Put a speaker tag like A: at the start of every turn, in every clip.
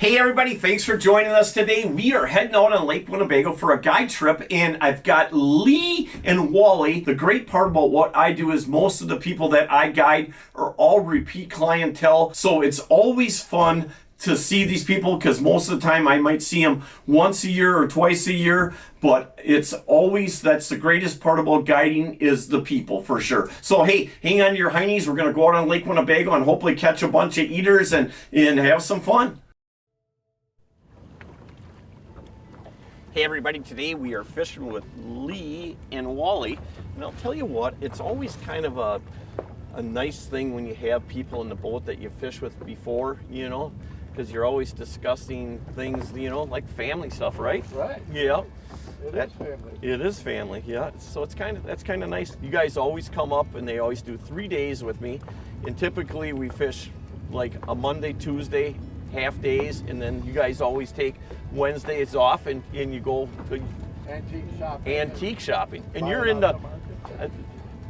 A: Hey everybody, thanks for joining us today. We are heading out on Lake Winnebago for a guide trip, and I've got Lee and Wally. The great part about what I do is most of the people that I guide are all repeat clientele, so it's always fun to see these people because most of the time I might see them once a year or twice a year, but it's always, that's the greatest part about guiding is the people for sure. So hey, hang on to your heinies. We're going to go out on Lake Winnebago and hopefully catch a bunch of eaters and have some fun. Hey everybody, today we are fishing with Lee and Wally, and I'll tell you what, it's always kind of a nice thing when you have people in the boat that you fished with before, you know, because you're always discussing things, you know, like family stuff, right?
B: Right.
A: Yeah.
B: It is family.
A: It is family, yeah. So that's kind of nice. You guys always come up and they always do 3 days with me, and typically we fish like a Monday, Tuesday, half days, and then you guys always take Wednesdays off and you go to antique shopping. And you're in the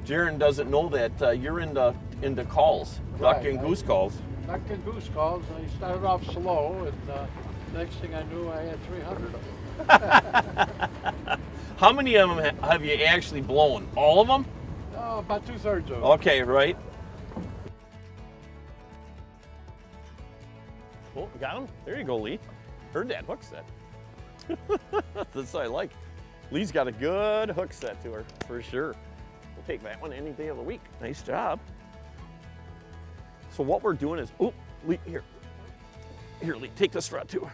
A: Jaron doesn't know that you're into calls, duck and goose calls.
B: Duck and goose calls. I started off slow, and next thing I knew, I had 300 of them.
A: How many of them have you actually blown? All of them?
B: Oh, about 2/3 of them.
A: Okay, right. Oh, got him? There you go, Lee. Heard that hook set. That's what I like. Lee's got a good hook set to her, for sure. We'll take that one any day of the week. Nice job. So what we're doing is, oh, Lee, here. Here, Lee, take this rod too.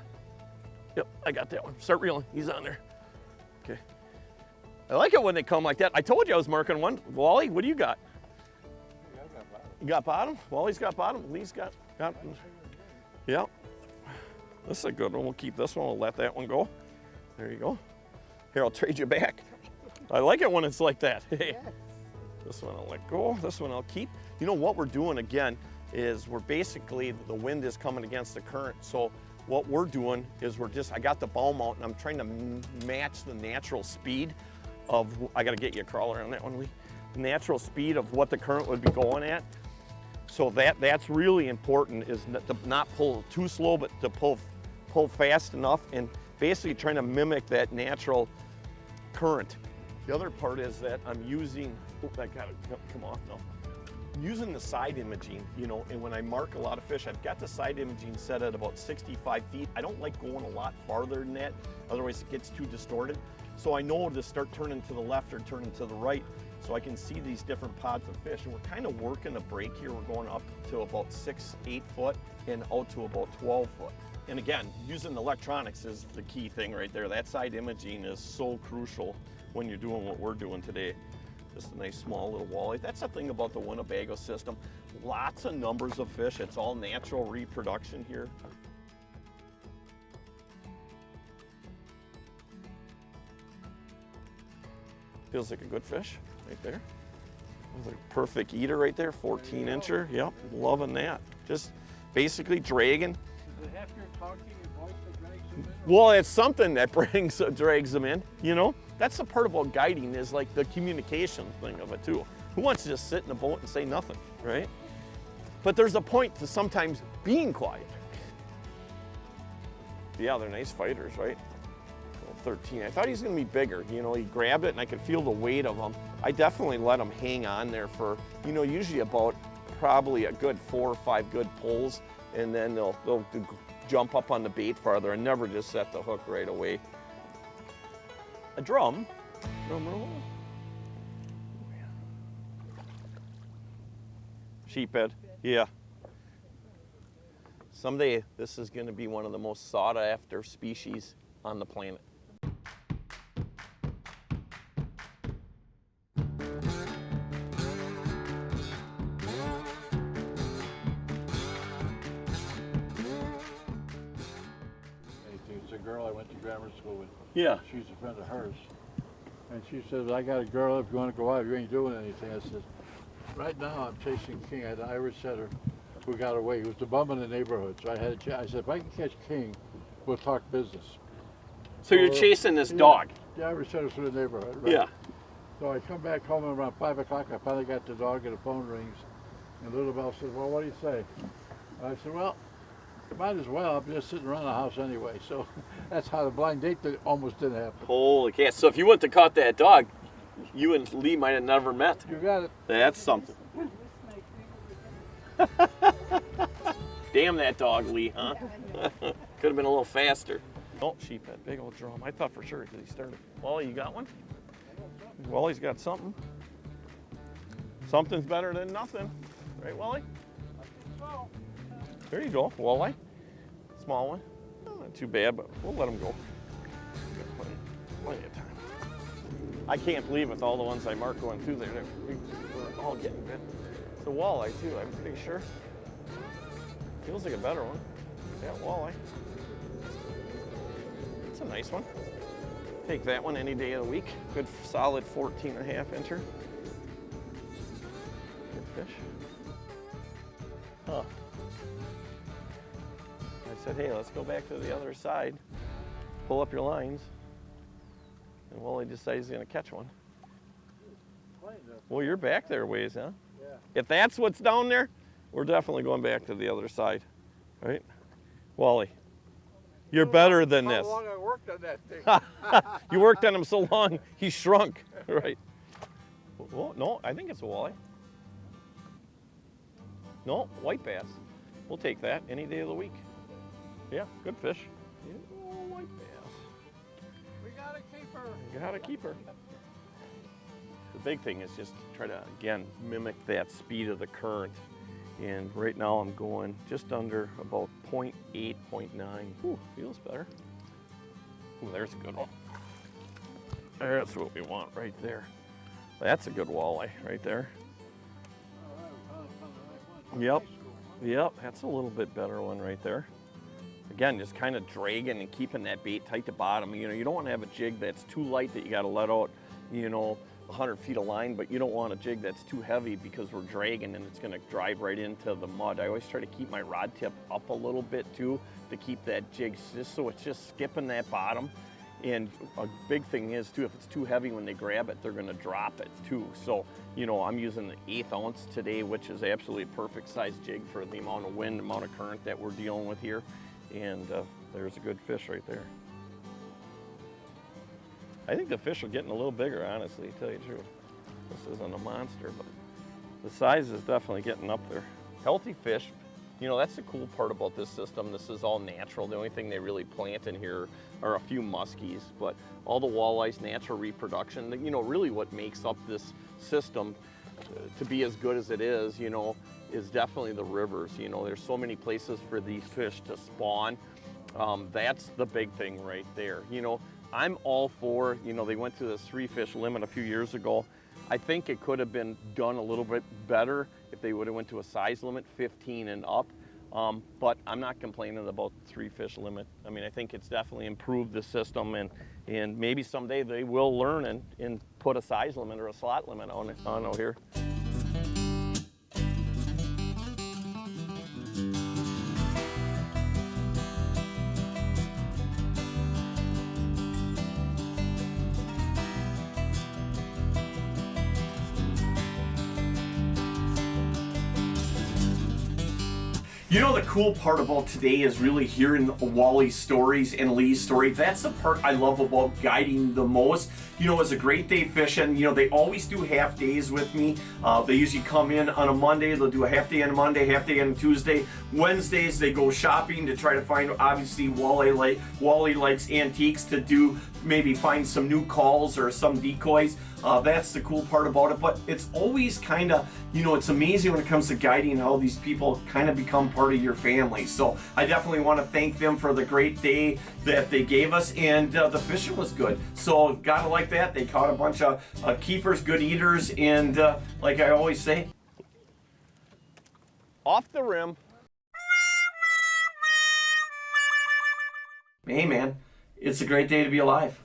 A: Yep, I got that one. Start reeling, he's on there. Okay. I like it when they come like that. I told you I was marking one. Wally, what do you got?
B: Yeah, I got bottom.
A: You got bottom? Wally's got bottom, Lee's got. Yeah. This is a good one. We'll keep this one. We'll let that one go. There you go. Here, I'll trade you back. I like it when it's like that. Hey. This one I'll let go. This one I'll keep. You know what we're doing again is we're basically, the wind is coming against the current. So what we're doing is I got the bow mount and I'm trying to match the natural speed of, I got to get you a crawler on that one, Lee. Natural speed of what the current would be going at. So that's really important, is to not pull too slow, but to pull fast enough, and basically trying to mimic that natural current. The other part is that I'm using, oh, that got to come off now. I'm using the side imaging, you know, and when I mark a lot of fish, I've got the side imaging set at about 65 feet. I don't like going a lot farther than that, otherwise it gets too distorted. So I know to start turning to the left or turning to the right, so I can see these different pods of fish. And we're kind of working a break here. We're going up to about 6-8 foot and out to about 12 foot. And again, using electronics is the key thing right there. That side imaging is so crucial when you're doing what we're doing today. Just a nice small little walleye. That's the thing about the Winnebago system. Lots of numbers of fish. It's all natural reproduction here. Feels like a good fish right there. Like a perfect eater right there, 14-incher. Yep, loving that. Just basically dragging.
B: Is it half your talking and voice that drags them in?
A: Well, it's something that drags them in, you know? That's the part about guiding, is like the communication thing of it too. Who wants to just sit in a boat and say nothing, right? But there's a point to sometimes being quiet. Yeah, they're nice fighters, right? 13. I thought he was going to be bigger. You know, he grabbed it and I could feel the weight of him. I definitely let him hang on there for, you know, usually about probably a good 4 or 5 good pulls, and then they'll jump up on the bait farther and never just set the hook right away. A drum roll. Sheephead, yeah. Someday this is going to be one of the most sought after species on the planet.
B: It's a girl I went to grammar school with.
A: Yeah.
B: She's a friend of hers. And she says, I got a girl, if you want to go out, you ain't doing anything. I said, right now I'm chasing king. I had an Irish setter who got away. He was the bum in the neighborhood. So I said, if I can catch king, we'll talk business.
A: So you're chasing this dog?
B: The Irish setter through the neighborhood, right?
A: Yeah.
B: So I come back home around 5 o'clock. I finally got the dog and the phone rings. And Little Bell says, well, what do you say? And I said, well, Might as well. I'm just sitting around the house anyway. So that's how the blind date almost didn't happen.
A: Holy cow. So if you went to caught that dog, you and Lee might have never met.
B: You got it.
A: That's something. Damn that dog, Lee, huh? Could have been a little faster. Oh, sheep, that big old drum. I thought for sure because he started. Wally, you got one? Wally's got something. Something's better than nothing. Right, Wally? There you go, walleye. Small one. Not too bad, but we'll let him go. Plenty of time. I can't believe with all the ones I marked going through there, we're all getting bit. It's a walleye too, I'm pretty sure. Feels like a better one. Yeah, walleye. It's a nice one. Take that one any day of the week. Good solid 14.5 incher. Good fish. Huh. I said, hey, let's go back to the other side. Pull up your lines. And Wally decides he's gonna catch one. Well, you're back there a ways, huh?
B: Yeah.
A: If that's what's down there, we're definitely going back to the other side, right? Wally, you're better than this.
B: How long I worked on that thing?
A: You worked on him so long, he shrunk, right? Well, no, I think it's a walleye. No, white bass. We'll take that any day of the week. Yeah, good fish. Oh, white bass.
B: We got a keeper.
A: You got to keep her. The big thing is just try to, again, mimic that speed of the current. And right now I'm going just under about 0.8, 0.9. Ooh, feels better. Ooh, there's a good one. That's what we want right there. That's a good walleye right there. Yep, yep, that's a little bit better one right there. Again, just kind of dragging and keeping that bait tight to bottom. You know, you don't want to have a jig that's too light that you got to let out, 100 feet of line, but you don't want a jig that's too heavy because we're dragging and it's going to drive right into the mud. I always try to keep my rod tip up a little bit too to keep that jig just so it's just skipping that bottom. And a big thing is too, if it's too heavy when they grab it, they're going to drop it too. So, I'm using the 1/8 ounce today, which is absolutely a perfect size jig for the amount of wind, amount of current that we're dealing with here. And there's a good fish right there. I think the fish are getting a little bigger, honestly, to tell you the truth. This isn't a monster, but the size is definitely getting up there. Healthy fish, that's the cool part about this system. This is all natural. The only thing they really plant in here are a few muskies, but all the walleyes, natural reproduction, really what makes up this system to be as good as it is, is definitely the rivers. There's so many places for these fish to spawn. That's the big thing right there. I'm all for, they went to this 3-fish limit a few years ago. I think it could have been done a little bit better if they would have went to a size limit, 15 and up. But I'm not complaining about the 3-fish limit. I mean, I think it's definitely improved the system, and maybe someday they will learn and put a size limit or a slot limit on out here. The cool part about today is really hearing Wally's stories and Lee's story. That's the part I love about guiding the most. It's a great day fishing. They always do half days with me. They usually come in on a Monday. They'll do a half day on a Monday, half day on a Tuesday. Wednesdays, they go shopping to try to find, obviously, Wally likes antiques to do, maybe find some new calls or some decoys. That's the cool part about it, but it's always kind of, it's amazing when it comes to guiding how these people kind of become part of your family. So I definitely want to thank them for the great day that they gave us, and the fishing was good. So gotta like that. They caught a bunch of keepers, good eaters, and like I always say, off the rim. Hey man, it's a great day to be alive.